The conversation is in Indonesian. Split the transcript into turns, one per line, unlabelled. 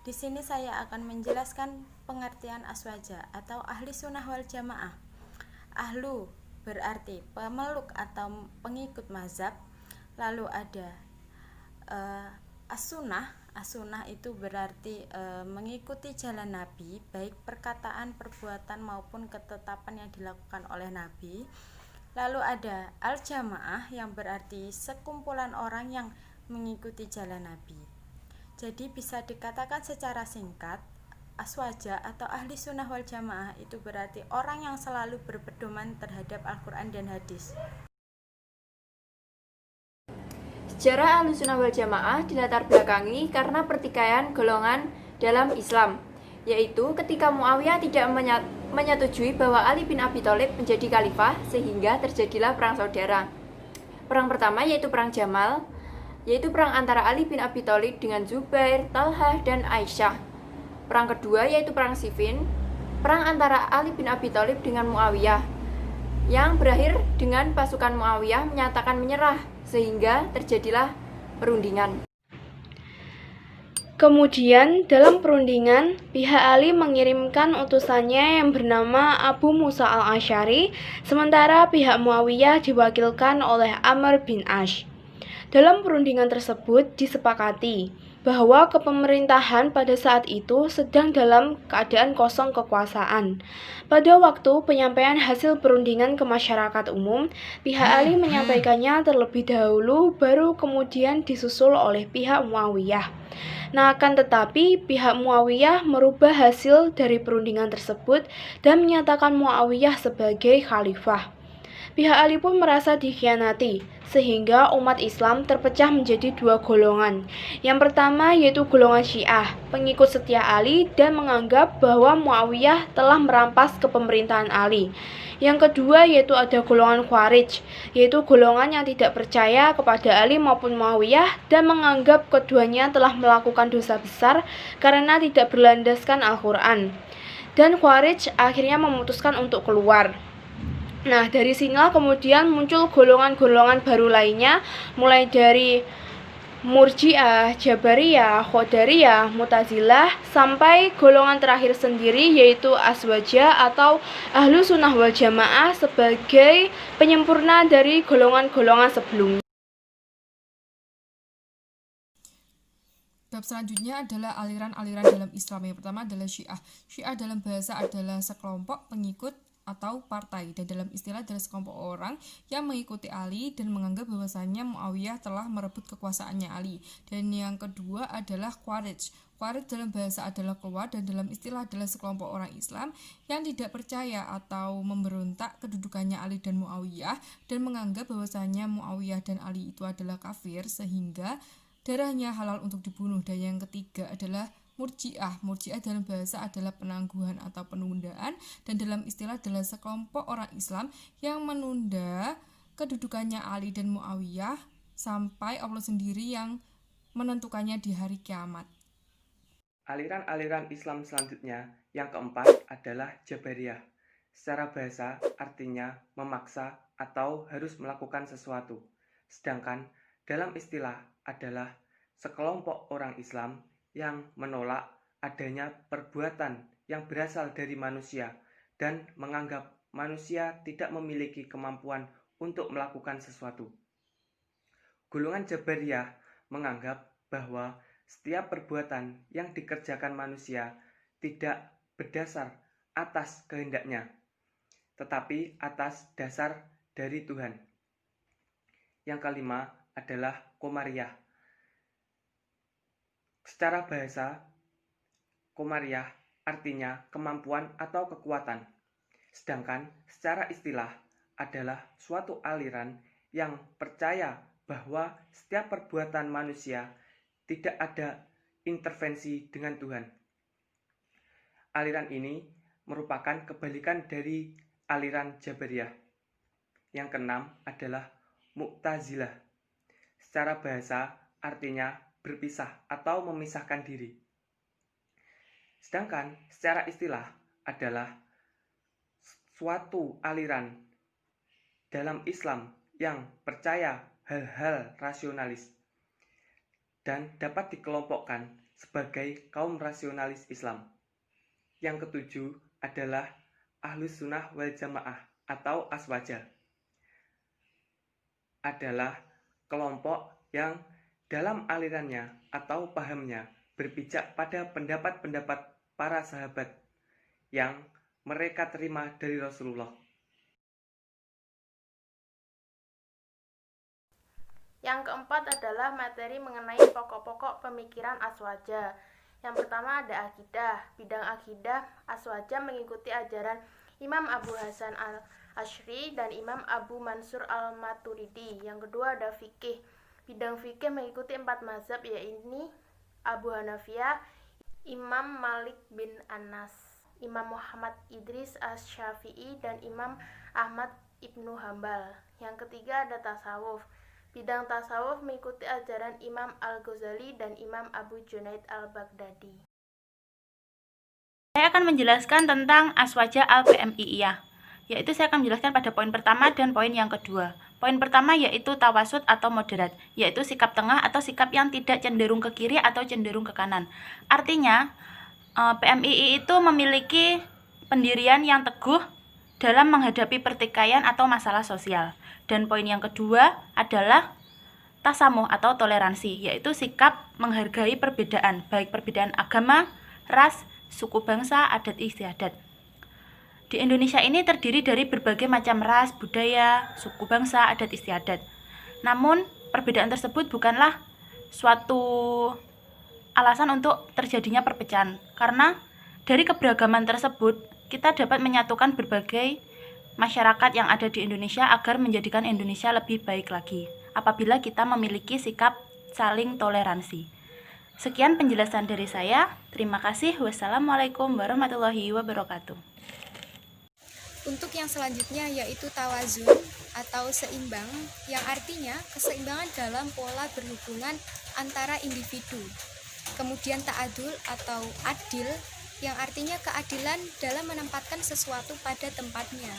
Di sini saya akan menjelaskan pengertian aswaja atau ahli sunnah wal jamaah. Ahlu berarti pemeluk atau pengikut mazhab. Lalu ada as-sunnah. As-sunnah itu berarti mengikuti jalan Nabi, baik perkataan, perbuatan maupun ketetapan yang dilakukan oleh Nabi. Lalu ada al-jamaah yang berarti sekumpulan orang yang mengikuti jalan Nabi. Jadi bisa dikatakan secara singkat, aswaja atau ahli sunnah wal jamaah itu berarti orang yang selalu berpedoman terhadap Al-Quran dan hadis.
Sejarah Ahlussunnah wal Jamaah dilatar belakangi karena pertikaian golongan dalam Islam, yaitu ketika Muawiyah tidak menyetujui bahwa Ali bin Abi Thalib menjadi khalifah sehingga terjadilah perang saudara. Perang pertama yaitu perang Jamal, yaitu perang antara Ali bin Abi Thalib dengan Zubair, Talhah, dan Aisyah. Perang kedua yaitu perang Siffin, perang antara Ali bin Abi Thalib dengan Muawiyah, yang berakhir dengan pasukan Muawiyah menyatakan menyerah sehingga terjadilah perundingan.
Kemudian dalam perundingan, pihak Ali mengirimkan utusannya yang bernama Abu Musa al-Asy'ari, sementara pihak Muawiyah diwakilkan oleh Amr bin Ash. Dalam perundingan tersebut disepakati bahwa kepemerintahan pada saat itu sedang dalam keadaan kosong kekuasaan. Pada waktu penyampaian hasil perundingan ke masyarakat umum, pihak Ali menyampaikannya terlebih dahulu, baru kemudian disusul oleh pihak Muawiyah. Nah, akan tetapi pihak Muawiyah merubah hasil dari perundingan tersebut dan menyatakan Muawiyah sebagai khalifah. Pihak Ali pun merasa dikhianati, sehingga umat Islam terpecah menjadi dua golongan. Yang pertama yaitu golongan Syiah, pengikut setia Ali dan menganggap bahwa Muawiyah telah merampas kepemerintahan Ali. Yang kedua yaitu ada golongan Khawarij, yaitu golongan yang tidak percaya kepada Ali maupun Muawiyah dan menganggap keduanya telah melakukan dosa besar karena tidak berlandaskan Al-Quran. Dan Khawarij akhirnya memutuskan untuk keluar. Nah, dari sinilah kemudian muncul golongan-golongan baru lainnya, mulai dari Murji'ah, Jabariyah, Qadariyah, Mu'tazilah, sampai golongan terakhir sendiri yaitu Aswaja atau Ahlu Sunnah wal Jamaah sebagai penyempurna dari golongan-golongan sebelumnya.
Bab selanjutnya adalah aliran-aliran dalam Islam. Yang pertama adalah Syiah. Syiah dalam bahasa adalah sekelompok pengikut atau partai, dan dalam istilah adalah sekelompok orang yang mengikuti Ali dan menganggap bahwasannya Muawiyah telah merebut kekuasaannya Ali. Dan yang kedua adalah Khawarij. Khawarij dalam bahasa adalah keluar, dan dalam istilah adalah sekelompok orang Islam yang tidak percaya atau memberontak kedudukannya Ali dan Muawiyah dan menganggap bahwasannya Muawiyah dan Ali itu adalah kafir sehingga darahnya halal untuk dibunuh. Dan yang ketiga adalah Murji'ah. Murji'ah dalam bahasa adalah penangguhan atau penundaan, dan dalam istilah adalah sekelompok orang Islam yang menunda kedudukannya Ali dan Muawiyah sampai Allah sendiri yang menentukannya di hari kiamat.
Aliran-aliran Islam selanjutnya yang keempat adalah Jabariyah. Secara bahasa artinya memaksa atau harus melakukan sesuatu. Sedangkan dalam istilah adalah sekelompok orang Islam yang menolak adanya perbuatan yang berasal dari manusia dan menganggap manusia tidak memiliki kemampuan untuk melakukan sesuatu. Golongan Jabariyah menganggap bahwa setiap perbuatan yang dikerjakan manusia tidak berdasar atas kehendaknya, tetapi atas dasar dari Tuhan. Yang kelima adalah Qamariyah. Secara bahasa, Qamariyah artinya kemampuan atau kekuatan. Sedangkan secara istilah adalah suatu aliran yang percaya bahwa setiap perbuatan manusia tidak ada intervensi dengan Tuhan. Aliran ini merupakan kebalikan dari aliran Jabariyah. Yang keenam adalah Mu'tazilah. Secara bahasa artinya berpisah atau memisahkan diri. Sedangkan secara istilah adalah suatu aliran dalam Islam yang percaya hal-hal rasionalis dan dapat dikelompokkan sebagai kaum rasionalis Islam. Yang ketujuh adalah Ahlus Sunnah wal Jamaah atau Aswaja. Adalah kelompok yang dalam alirannya atau pahamnya berpijak pada pendapat-pendapat para sahabat yang mereka terima dari Rasulullah.
Yang keempat adalah materi mengenai pokok-pokok pemikiran Aswaja. Yang pertama ada akidah. Bidang akidah, Aswaja mengikuti ajaran Imam Abu Hasan al-Asy'ari dan Imam Abu Mansur al-Maturidi. Yang kedua ada fikih. Bidang fikih mengikuti 4 mazhab, yaitu Abu Hanafiyah, Imam Malik bin Anas, Imam Muhammad Idris Asy-Syafi'i, dan Imam Ahmad Ibnu Hambal. Yang ketiga ada tasawuf. Bidang tasawuf mengikuti ajaran Imam Al-Ghazali dan Imam Abu Junaid Al-Baghdadi.
Saya akan menjelaskan tentang Aswaja al-PMI'iyah, yaitu saya akan menjelaskan pada poin pertama dan poin yang kedua. Poin pertama yaitu tawasud atau moderat, yaitu sikap tengah atau sikap yang tidak cenderung ke kiri atau cenderung ke kanan. Artinya, PMII itu memiliki pendirian yang teguh dalam menghadapi pertikaian atau masalah sosial. Dan poin yang kedua adalah tasamuh atau toleransi, yaitu sikap menghargai perbedaan, baik perbedaan agama, ras, suku bangsa, adat istiadat. Di Indonesia ini terdiri dari berbagai macam ras, budaya, suku bangsa, adat istiadat. Namun, perbedaan tersebut bukanlah suatu alasan untuk terjadinya perpecahan, karena dari keberagaman tersebut kita dapat menyatukan berbagai masyarakat yang ada di Indonesia agar menjadikan Indonesia lebih baik lagi apabila kita memiliki sikap saling toleransi. Sekian penjelasan dari saya. Terima kasih. Wassalamualaikum warahmatullahi wabarakatuh.
Untuk yang selanjutnya yaitu tawazun atau seimbang, yang artinya keseimbangan dalam pola berhubungan antara individu. Kemudian ta'adul atau adil, yang artinya keadilan dalam menempatkan sesuatu pada tempatnya.